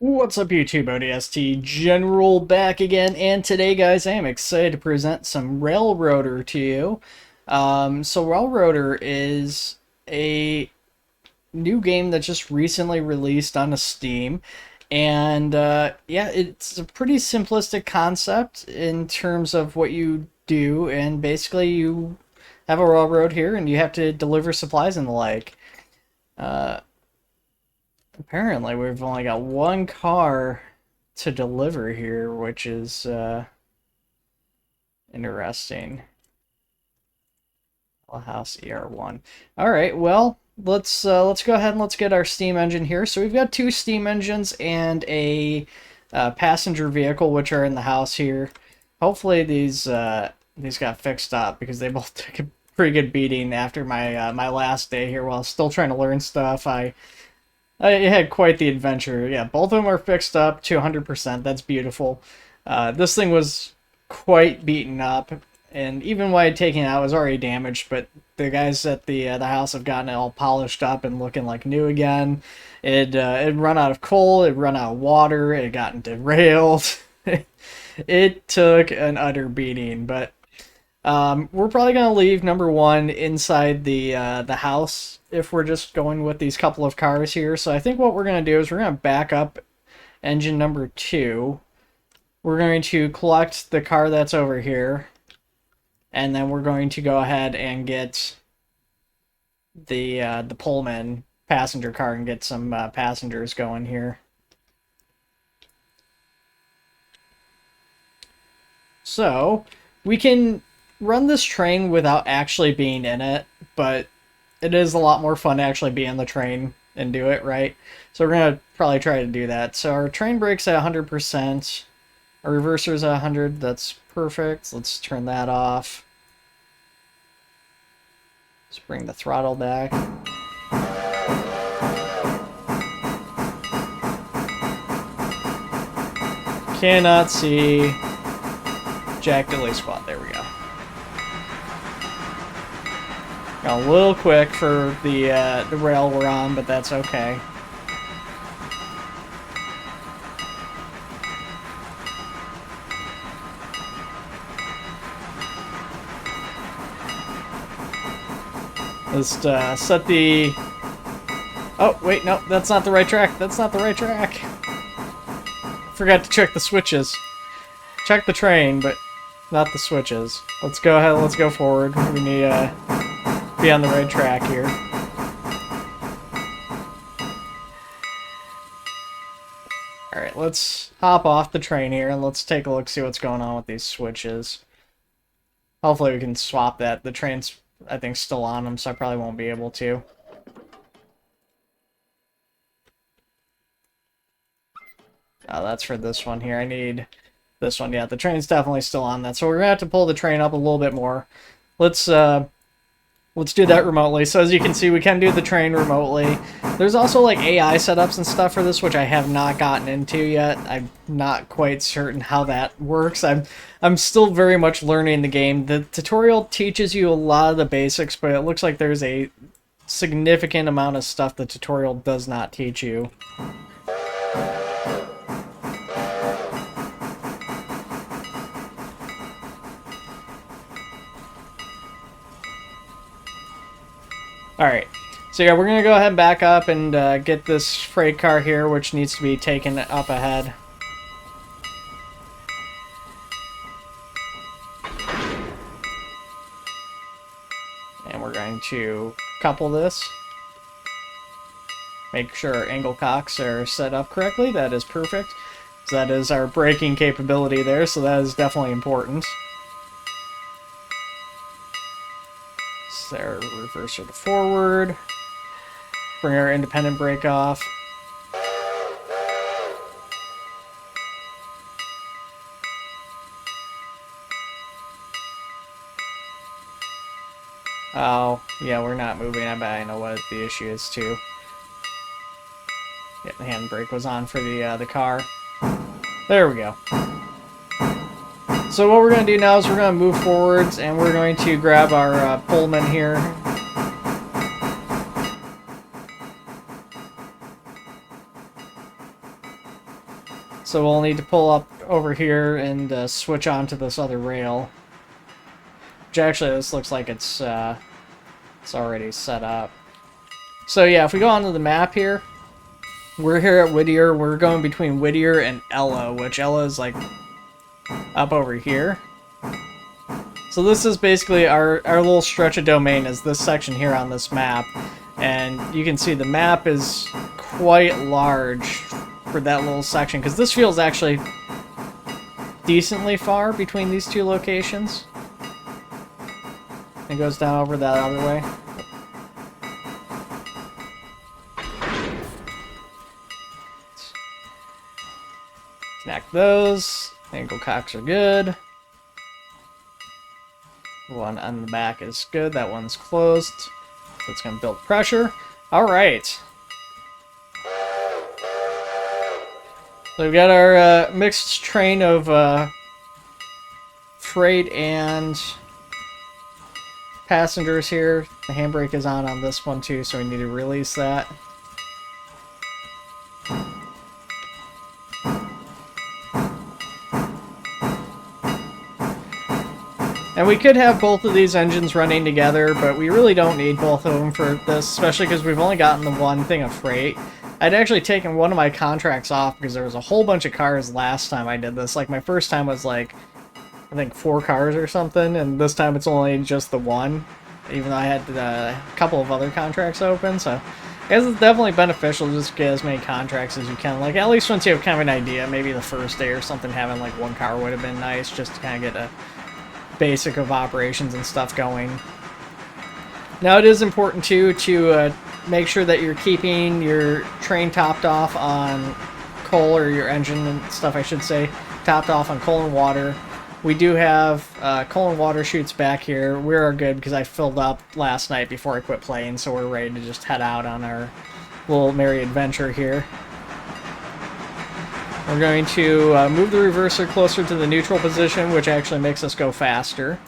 What's up YouTube, ODST General back again, and today guys I am excited to present some Railroader to you. So Railroader is a new game that just recently released on Steam, and yeah, it's a pretty simplistic concept in terms of what you do, and basically you have a railroad here and you have to deliver supplies and the like. Apparently, we've only got one car to deliver here, which is interesting. House ER1. All right, well, let's go ahead and let's get our steam engine here. So we've got two steam engines and a passenger vehicle, which are in the house here. Hopefully, these got fixed up because they both took a pretty good beating after my my last day here. While still trying to learn stuff, I had quite the adventure. Yeah, both of them are fixed up to 100%. That's beautiful. This thing was quite beaten up, and even when I had taken it out, it was already damaged, but the guys at the house have gotten it all polished up and looking like new again. It'd run out of coal, it'd run out of water, it had gotten derailed. It took an utter beating, but we're probably going to leave number one inside the house if we're just going with these couple of cars here. So I think what we're going to do is we're going to back up engine number two. We're going to collect the car that's over here, and then we're going to go ahead and get the Pullman passenger car and get some passengers going here. So we can run this train without actually being in it, but it is a lot more fun to actually be in the train and do it, right? So we're going to probably try to do that. So our train brake's at 100%. Our reverser's at 100. That's perfect. Let's turn that off. Let's bring the throttle back. Cannot see Jack Delay Squad. There we go. Got a little quick for the rail we're on, but that's okay. Just set the... Oh, wait, no, that's not the right track. That's not the right track. Forgot to check the switches. Check the train, but not the switches. Let's go ahead, let's go forward. We need be on the right track here. Alright, let's hop off the train here and let's take a look, see what's going on with these switches. Hopefully we can swap that. The train's, I think, still on them, so I probably won't be able to. Oh, that's for this one here. I need this one. Yeah, the train's definitely still on that, so we're gonna have to pull the train up a little bit more. Let's do that remotely. So as you can see, we can do the train remotely. There's also like AI setups and stuff for this, which I have not gotten into yet. I'm not quite certain how that works. I'm still very much learning the game. The tutorial teaches you a lot of the basics, but it looks like there's a significant amount of stuff the tutorial does not teach you. Alright, so yeah, we're going to go ahead and back up and get this freight car here, which needs to be taken up ahead. And we're going to couple this. Make sure our angle cocks are set up correctly. That is perfect. So that is our braking capability there, so that is definitely important. Set our reverser to forward. Bring our independent brake off. Oh, yeah, we're not moving. I bet I know what the issue is too. Yeah, the handbrake was on for the car. There we go. So what we're going to do now is we're going to move forwards and we're going to grab our Pullman here. So we'll need to pull up over here and switch on to this other rail. Which actually, this looks like it's already set up. So yeah, if we go onto the map here, we're here at Whittier. We're going between Whittier and Ella, which Ella is like up over here. So this is basically our little stretch of domain is this section here on this map. And you can see the map is quite large for that little section, because this feels actually decently far between these two locations. It goes down over that other way. Connect those. Ankle cocks are good. One on the back is good. That one's closed. So it's going to build pressure. Alright. So we've got our mixed train of freight and passengers here. The handbrake is on this one too, so we need to release that. And we could have both of these engines running together, but we really don't need both of them for this, especially because we've only gotten the one thing of freight. I'd actually taken one of my contracts off because there was a whole bunch of cars last time I did this. Like, my first time was like, I think 4 cars or something, and this time it's only just the one, even though I had a couple of other contracts open, so I guess it's definitely beneficial to just get as many contracts as you can. Like, at least once you have kind of an idea, maybe the first day or something, having like 1 car would have been nice, just to kind of get a basic of operations and stuff going. Now, it is important too to make sure that you're keeping your train topped off on coal, or your engine and stuff I should say, topped off on coal and water. We do have coal and water chutes back here. We are good because I filled up last night before I quit playing, so we're ready to just head out on our little merry adventure here. We're going to move the reverser closer to the neutral position, which actually makes us go faster.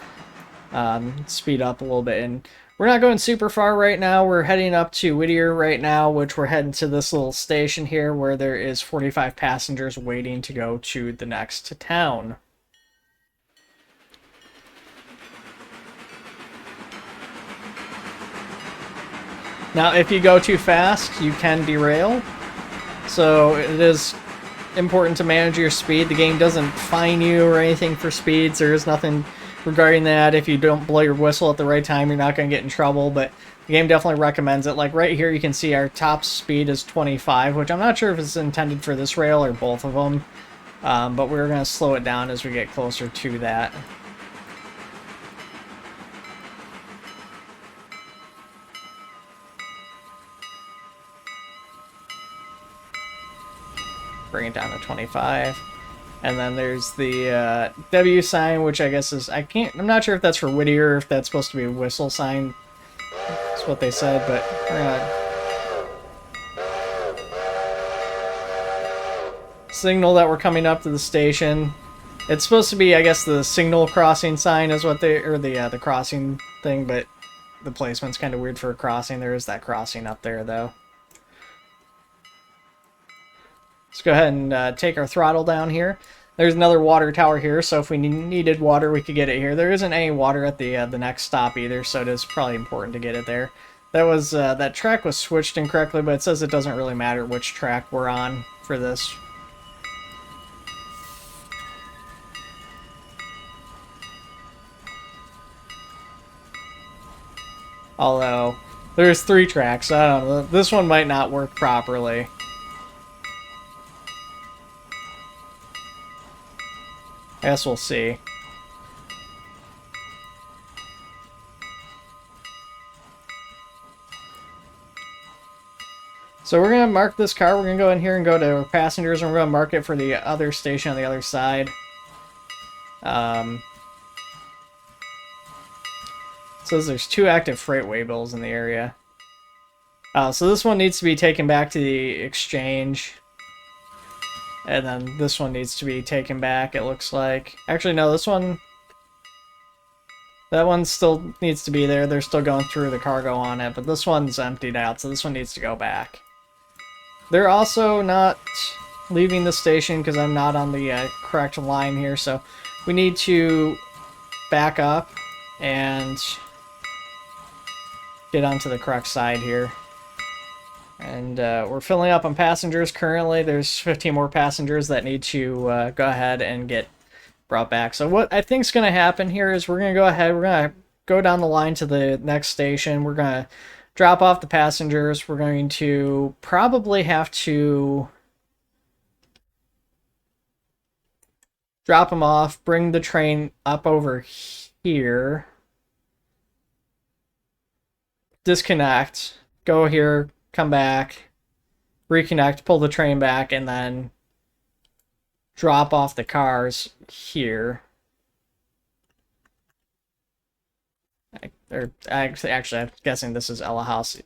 Speed up a little bit. And we're not going super far right now. We're heading up to Whittier right now, which we're heading to this little station here where there is 45 passengers waiting to go to the next town. Now, if you go too fast, you can derail. So it is important to manage your speed. The game doesn't fine you or anything for speeds. There is nothing regarding that. If you don't blow your whistle at the right time, you're not going to get in trouble, but the game definitely recommends it. Like right here, you can see our top speed is 25, which I'm not sure if it's intended for this rail or both of them, but we're going to slow it down as we get closer to that. Bring it down to 25. And then there's the W sign, which I guess is, I'm not sure if that's for Whittier or if that's supposed to be a whistle sign. That's what they said, but we're gonna signal that we're coming up to the station. It's supposed to be, I guess, the signal crossing sign is what they, or the crossing thing, but the placement's kind of weird for a crossing. There is that crossing up there, though. Let's go ahead and take our throttle down here. There's another water tower here, so if we needed water, we could get it here. There isn't any water at the next stop either, so it is probably important to get it there. That was that track was switched incorrectly, but it says it doesn't really matter which track we're on for this. Although there's 3 tracks, I don't know. This one might not work properly. I guess we'll see. So we're going to mark this car. We're going to go in here and go to passengers, and we're going to mark it for the other station on the other side. It says there's 2 active freight waybills in the area. So this one needs to be taken back to the exchange. And then this one needs to be taken back, it looks like. Actually, no, this one... That one still needs to be there. They're still going through the cargo on it, but this one's emptied out, so this one needs to go back. They're also not leaving the station because I'm not on the correct line here. So we need to back up and get onto the correct side here. And we're filling up on passengers currently. There's 15 more passengers that need to go ahead and get brought back. So what I think is going to happen here is we're going to go ahead, we're going to go down the line to the next station. We're going to drop off the passengers. We're going to probably have to drop them off, bring the train up over here, disconnect, go here, come back, reconnect, pull the train back, and then drop off the cars here. Actually, I'm guessing this is Ella House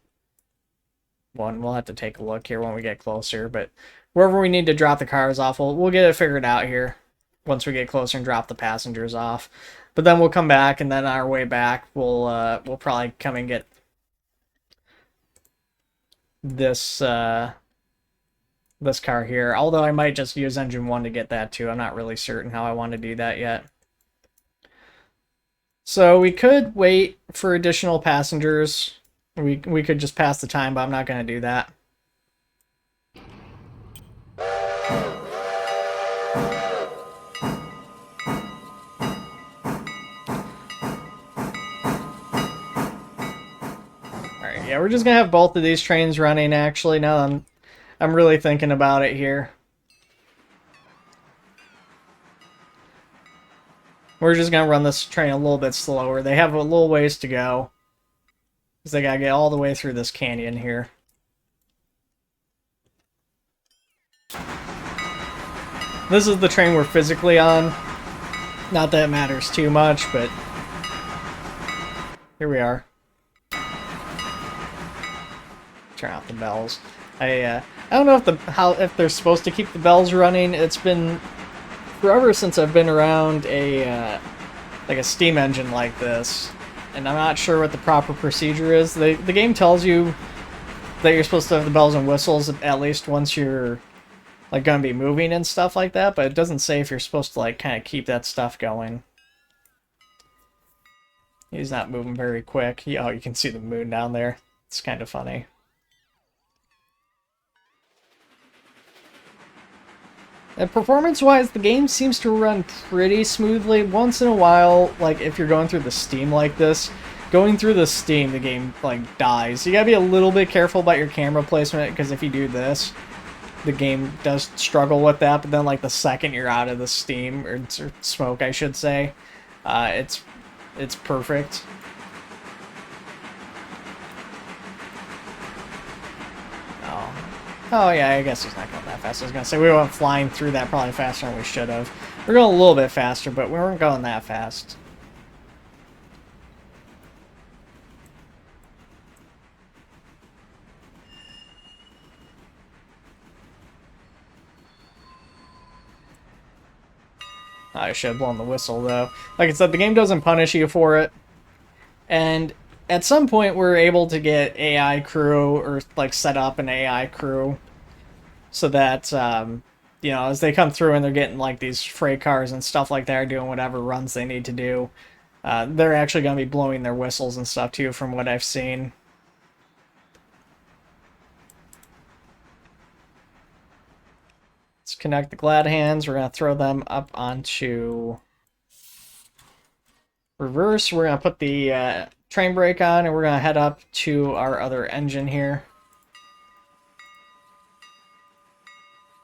1. We'll have to take a look here when we get closer, but wherever we need to drop the cars off, we'll get it figured out here once we get closer and drop the passengers off. But then we'll come back, and then on our way back, we'll probably come and get this this car here. Although I might just use engine 1 to get that too. I'm not really certain how I want to do that yet. So we could wait for additional passengers. We could just pass the time, but I'm not going to do that. Alright, yeah, we're just going to have both of these trains running, actually. Now I'm really thinking about it here. We're just going to run this train a little bit slower. They have a little ways to go, because they got to get all the way through this canyon here. This is the train we're physically on. Not that it matters too much, but here we are. Turn off the bells. I don't know if they're supposed to keep the bells running. It's been forever since I've been around a like a steam engine like this, and I'm not sure what the proper procedure is. The game tells you that you're supposed to have the bells and whistles at least once you're like gonna be moving and stuff like that, but it doesn't say if you're supposed to like kind of keep that stuff going. He's not moving very quick. Oh, you can see the moon down there. It's kind of funny. And performance-wise, the game seems to run pretty smoothly. Once in a while, like if you're going through the steam like this, going through the steam, the game like dies. You gotta be a little bit careful about your camera placement, because if you do this, the game does struggle with that. But then like the second you're out of the steam, or smoke I should say, it's perfect. Oh yeah, I guess he's not going that fast. I was going to say, we went flying through that probably faster than we should have. We're going a little bit faster, but we weren't going that fast. I should have blown the whistle, though. Like I said, the game doesn't punish you for it. And at some point, we're able to get AI crew, or like set up an AI crew, so that, you know, as they come through and they're getting like these freight cars and stuff like that, are doing whatever runs they need to do, they're actually going to be blowing their whistles and stuff too, from what I've seen. Let's connect the glad hands. We're going to throw them up onto reverse. We're going to put the train brake on, and we're going to head up to our other engine here.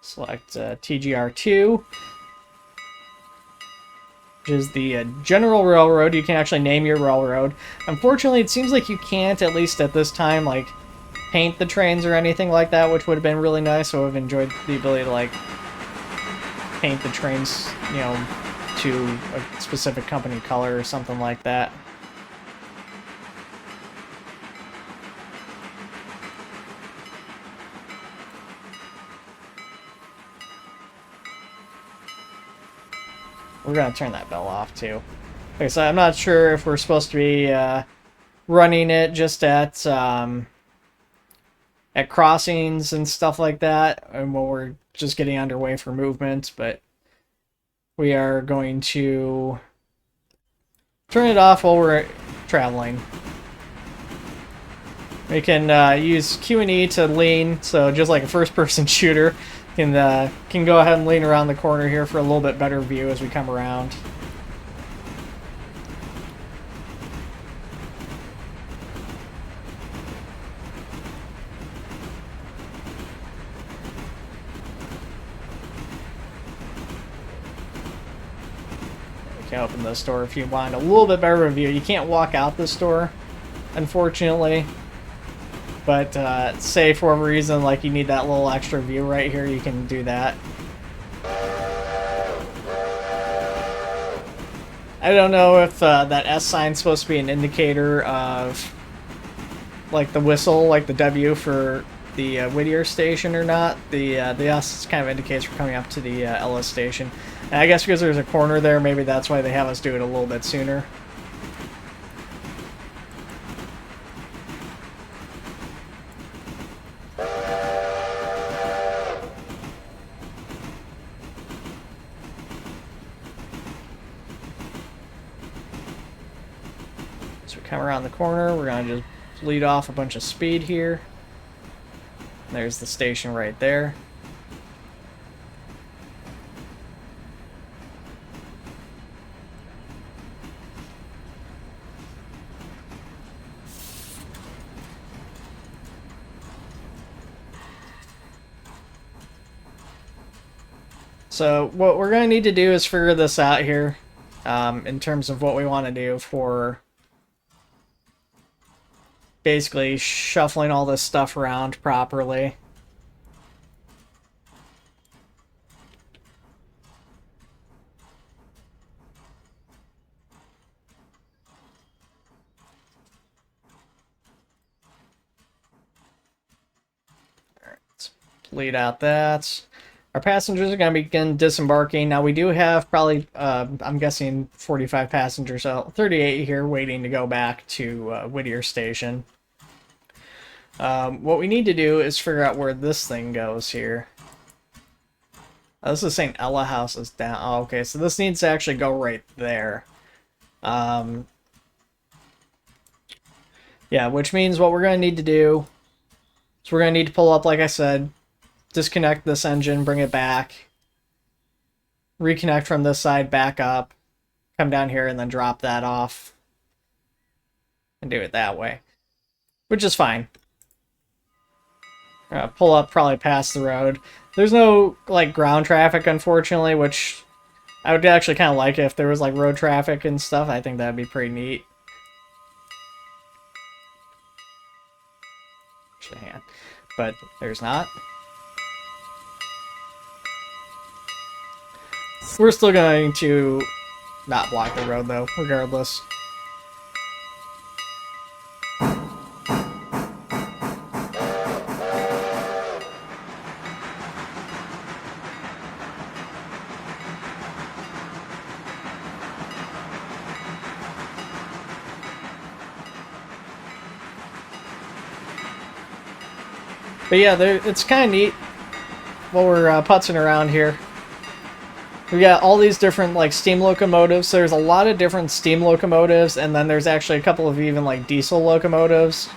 Select TGR2, which is the general railroad. You can actually name your railroad. Unfortunately, it seems like you can't, at least at this time, like paint the trains or anything like that, which would have been really nice. So I've enjoyed the ability to like paint the trains, you know, to a specific company color or something like that. We're going to turn that bell off too. Okay, so I'm not sure if we're supposed to be running it just at at crossings and stuff like that, and when we're just getting underway for movement. But we are going to turn it off while we're traveling. We can use Q and E to lean, so just like a first-person shooter, can go ahead and lean around the corner here for a little bit better view as we come around. You can open this door if you want a little bit better view. You can't walk out this door, unfortunately. But say for whatever reason, like you need that little extra view right here, you can do that. I don't know if that S sign's supposed to be an indicator of like the whistle, like the W for the Whittier station or not. The S kind of indicates we're coming up to the Ellis station. And I guess because there's a corner there, maybe that's why they have us do it a little bit sooner. So we come around the corner, we're going to just lead off a bunch of speed here. There's the station right there. So what we're going to need to do is figure this out here in terms of what we want to do for basically shuffling all this stuff around properly. Alright, let's lead out that. Our passengers are going to begin disembarking. Now we do have probably, I'm guessing 45 passengers, so 38 here waiting to go back to Whittier Station. What we need to do is figure out where this thing goes here. Oh, this is saying Ella House is down. Oh, okay, so this needs to actually go right there. Yeah, which means what we're going to need to do is we're going to need to pull up, like I said, disconnect this engine, bring it back, reconnect from this side, back up, come down here, and then drop that off. And do it that way. Which is fine. Pull up probably past the road. There's no, like, ground traffic, unfortunately, which I would actually kind of like it if there was, like, road traffic and stuff. I think that'd be pretty neat. But there's not. We're still going to not block the road, though, regardless. But yeah, it's kind of neat while we're putzing around here. We got all these different like steam locomotives. So there's a lot of different steam locomotives, and then there's actually a couple of even like diesel locomotives.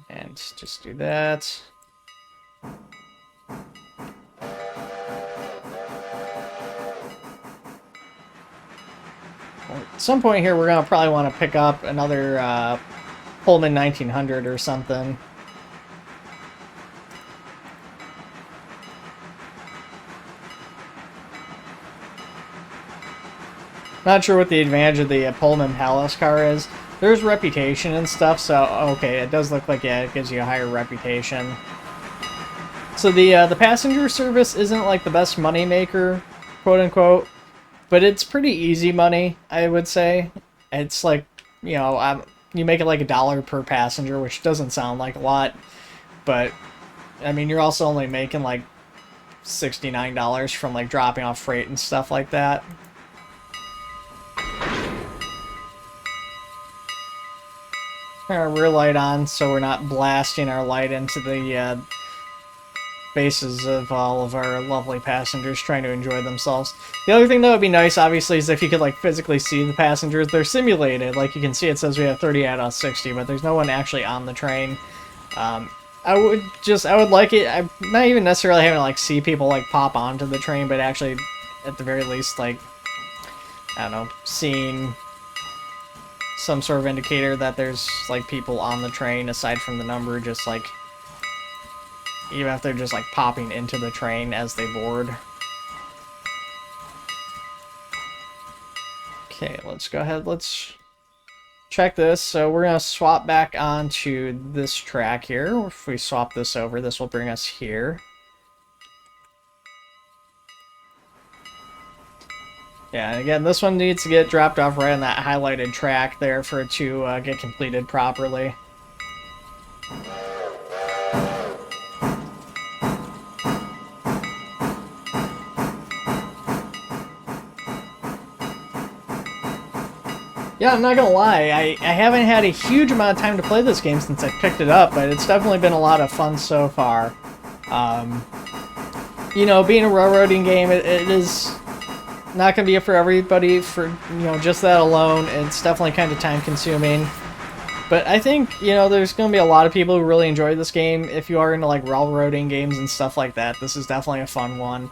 And just do that. At some point here, we're going to probably want to pick up another Pullman 1900 or something. Not sure what the advantage of the Pullman Palace car is. There's reputation and stuff, so okay, it does look like, yeah, it gives you a higher reputation. So the passenger service isn't like the best money maker, quote unquote. But it's pretty easy money, I would say. It's like, you know, you make it like $1 per passenger, which doesn't sound like a lot. But, I mean, you're also only making like $69 from like dropping off freight and stuff like that. Turn our rear light on so we're not blasting our light into the faces of all of our lovely passengers trying to enjoy themselves. The other thing that would be nice, obviously, is if you could like physically see the passengers. They're simulated. Like you can see, it says we have 30 out of 60, but there's no one actually on the train. I would like it. I'm not even necessarily having to like see people like pop onto the train, but actually, at the very least, like, I don't know, seeing some sort of indicator that there's like people on the train aside from the number, just like, even if they're just like popping into the train as they board. Okay, let's go ahead. Let's check this. So we're going to swap back onto this track here. If we swap this over, this will bring us here. Yeah, and again, this one needs to get dropped off right on that highlighted track there for it to get completed properly. Yeah, I'm not gonna lie, I haven't had a huge amount of time to play this game since I picked it up, but it's definitely been a lot of fun so far. You know, being a railroading game, it is not going to be it for everybody for, you know, just that alone. It's definitely kind of time consuming. But I think, you know, there's going to be a lot of people who really enjoy this game. If you are into like railroading games and stuff like that, this is definitely a fun one.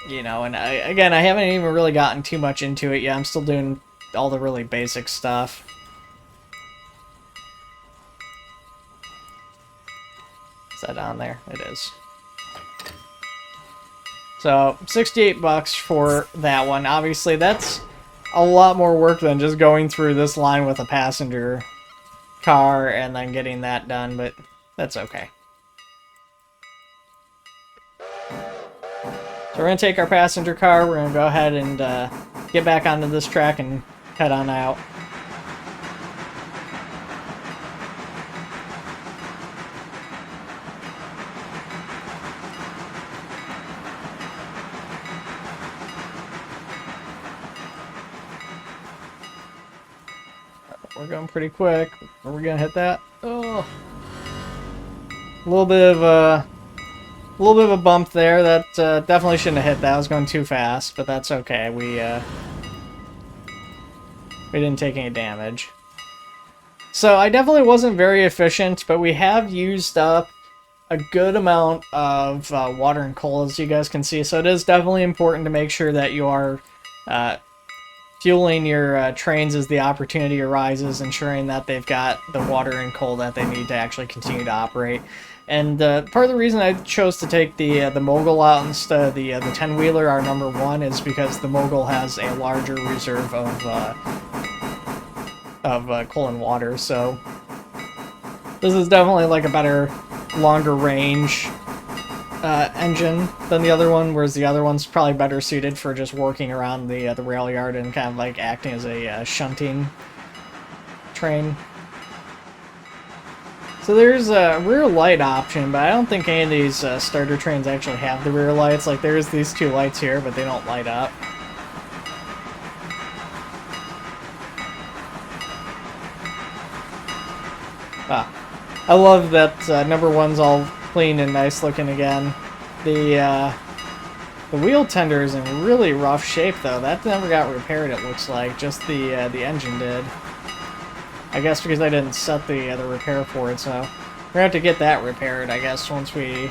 You know, and I haven't even really gotten too much into it yet. I'm still doing all the really basic stuff. Is that on there? It is. So, 68 bucks for that one. Obviously, that's a lot more work than just going through this line with a passenger car and then getting that done, but that's okay. So we're going to take our passenger car, we're going to go ahead and get back onto this track and head on out. We're going pretty quick. Are we gonna hit that? Oh, a little bit of a bump there. That definitely shouldn't have hit that. I was going too fast, but that's okay. We didn't take any damage. So I definitely wasn't very efficient, but we have used up a good amount of water and coal, as you guys can see. So it is definitely important to make sure that you are fueling your trains as the opportunity arises, ensuring that they've got the water and coal that they need to actually continue to operate. And part of the reason I chose to take the Mogul out instead of the 10-wheeler, our number one, is because the Mogul has a larger reserve of coal and water. So this is definitely like a better, longer range engine than the other one, whereas the other one's probably better suited for just working around the rail yard and kind of like acting as a shunting train. So there's a rear light option, but I don't think any of these starter trains actually have the rear lights. Like there's these two lights here, but they don't light up. I love that number one's all clean and nice looking again. The wheel tender is in really rough shape though. That never got repaired, it looks like. Just the engine did. I guess because I didn't set the repair for it, so we're gonna have to get that repaired, I guess, once we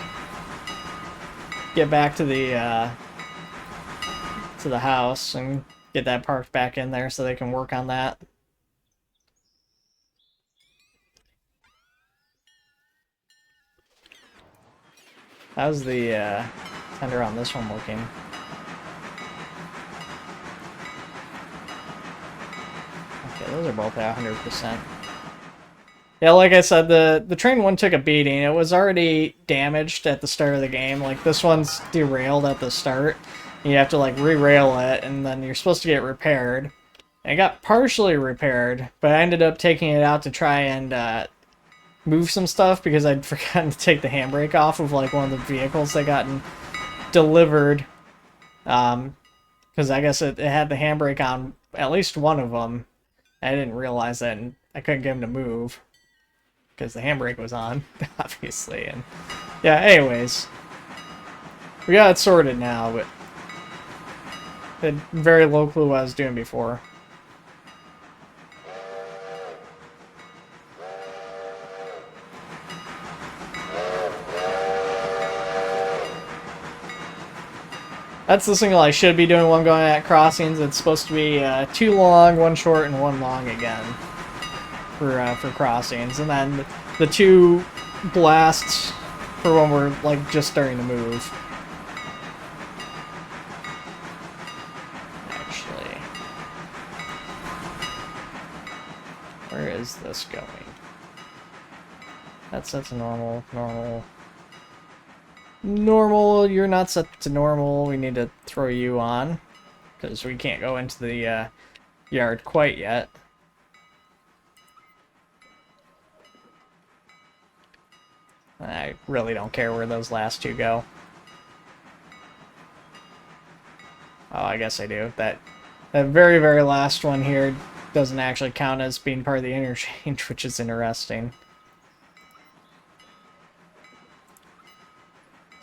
get back to the house and get that parked back in there so they can work on that. How's the tender on this one looking? Okay, those are both at 100%. Yeah, like I said, the train one took a beating. It was already damaged at the start of the game. Like, this one's derailed at the start. You have to, like, re-rail it, and then you're supposed to get repaired. And it got partially repaired, but I ended up taking it out to try and move some stuff because I'd forgotten to take the handbrake off of like one of the vehicles that gotten delivered. Because I guess it had the handbrake on at least one of them. I didn't realize that, and I couldn't get him to move because the handbrake was on, obviously. And yeah, anyways, we got it sorted now, but I had very low clue what I was doing before. That's the signal I should be doing when going at crossings. It's supposed to be 2 long, 1 short, and 1 long again for crossings. And then the 2 blasts for when we're like just starting to move. Actually, where is this going? That's a normal. Normal, you're not set to normal. We need to throw you on because we can't go into the yard quite yet. I really don't care where those last 2 go. Oh, I guess I do. That very, very last one here doesn't actually count as being part of the interchange, which is interesting.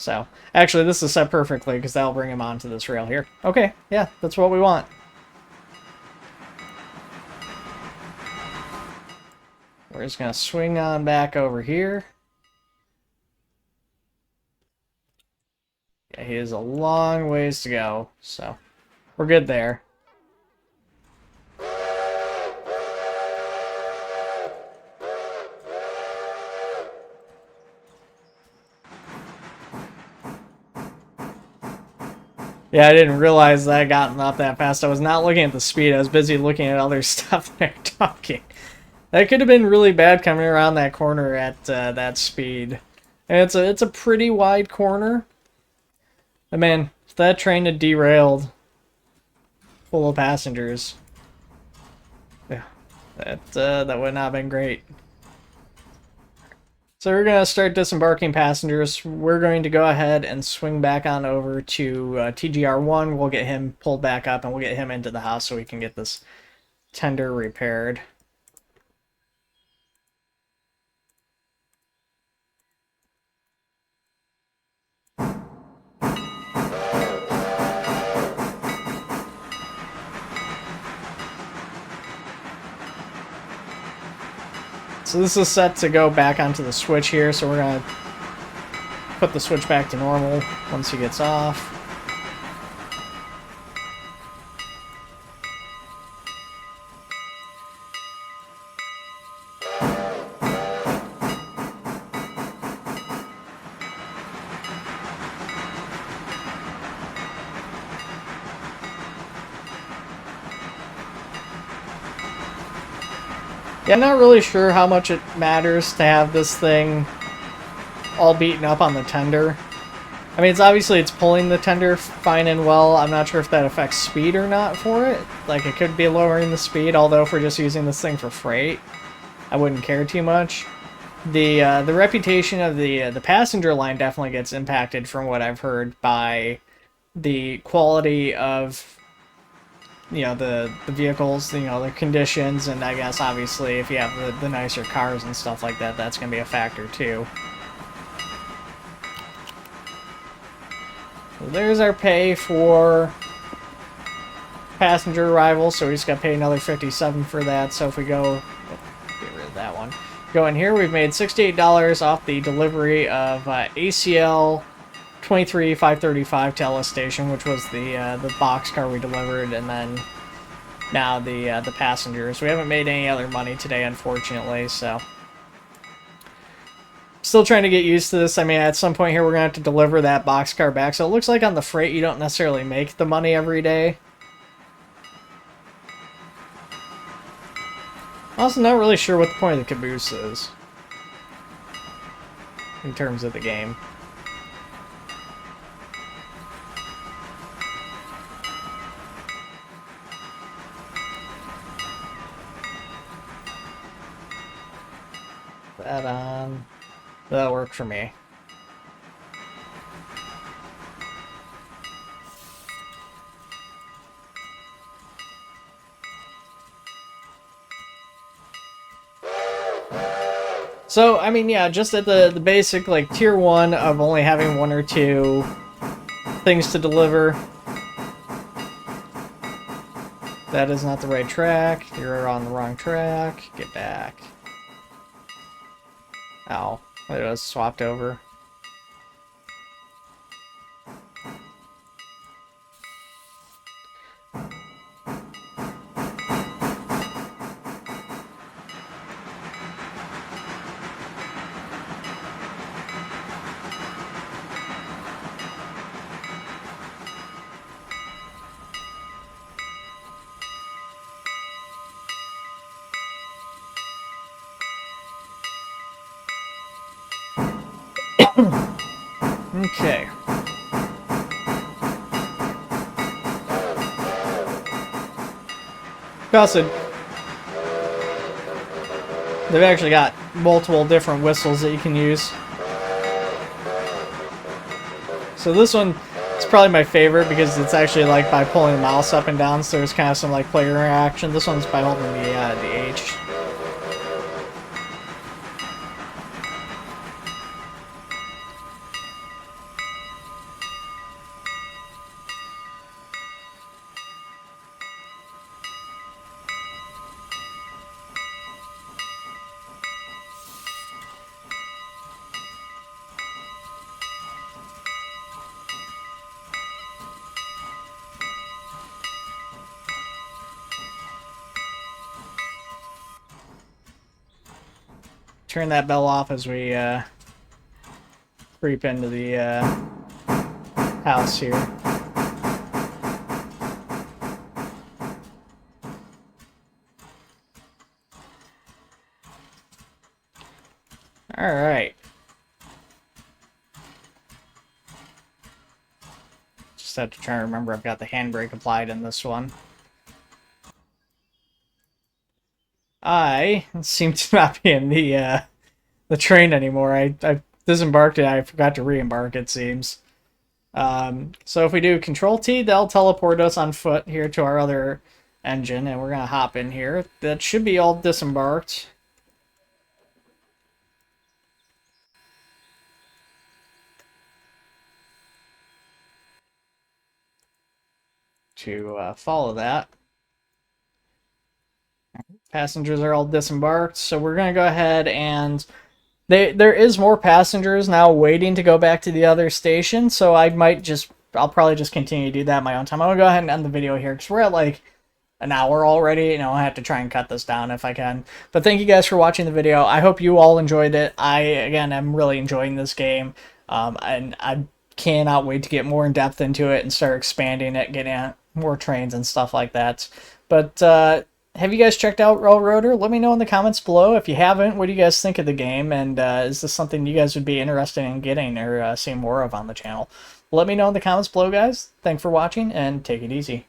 So, actually, this is set perfectly because that'll bring him onto this rail here. Okay, yeah, that's what we want. We're just going to swing on back over here. Yeah, he has a long ways to go, so we're good there. Yeah, I didn't realize that I had gotten up that fast. I was not looking at the speed. I was busy looking at other stuff they're talking. That could have been really bad coming around that corner at that speed. And it's a pretty wide corner. But man, if that train had derailed full of passengers, yeah, that would not have been great. So we're going to start disembarking passengers. We're going to go ahead and swing back on over to TGR1. We'll get him pulled back up and we'll get him into the house so we can get this tender repaired. So this is set to go back onto the switch here, so we're going to put the switch back to normal once he gets off. Yeah, I'm not really sure how much it matters to have this thing all beaten up on the tender. I mean, it's pulling the tender fine and well. I'm not sure if that affects speed or not for it. Like, it could be lowering the speed, although if we're just using this thing for freight, I wouldn't care too much. The reputation of the passenger line definitely gets impacted from what I've heard by the quality of the vehicles, the conditions, and I guess obviously if you have the nicer cars and stuff like that, that's going to be a factor too. So there's our pay for passenger arrival, so we just got to pay another $57 for that. So if we go, get rid of that one. Go in here, we've made $68 off the delivery of ACL 23535 to Ellis Station, which was the boxcar we delivered, and then now the passengers. We haven't made any other money today, unfortunately, so still trying to get used to this. I mean, at some point here, we're gonna have to deliver that boxcar back. So it looks like on the freight, you don't necessarily make the money every day. I'm also not really sure what the point of the caboose is in terms of the game. that on. That'll work for me. So, I mean, yeah, just at the basic, like, tier 1 of only having 1 or 2 things to deliver. That is not the right track. You're on the wrong track. Get back. Ow. It was swapped over. Okay. Also, they've actually got multiple different whistles that you can use. So this one is probably my favorite because it's actually like by pulling the mouse up and down, so there's kind of some like player interaction. This one's by holding the H. Turn that bell off as we creep into the house here. All right. Just have to try and remember I've got the handbrake applied in this one. I seem to not be in the train anymore. I disembarked it. I forgot to re-embark, it seems. So if we do Control T, that'll teleport us on foot here to our other engine, and we're gonna hop in here. That should be all disembarked. To follow that. Passengers are all disembarked, so we're going to go ahead and there is more passengers now waiting to go back to the other station, so I'll probably just continue to do that my own time. I'm going to go ahead and end the video here because we're at like an hour already. You know, I have to try and cut this down if I can. But thank you guys for watching the video. I hope you all enjoyed it. Again, I'm really enjoying this game, and I cannot wait to get more in depth into it and start expanding it, getting more trains and stuff like that. But have you guys checked out Railroader? Let me know in the comments below. If you haven't, what do you guys think of the game? And is this something you guys would be interested in getting or seeing more of on the channel? Let me know in the comments below, guys. Thanks for watching, and take it easy.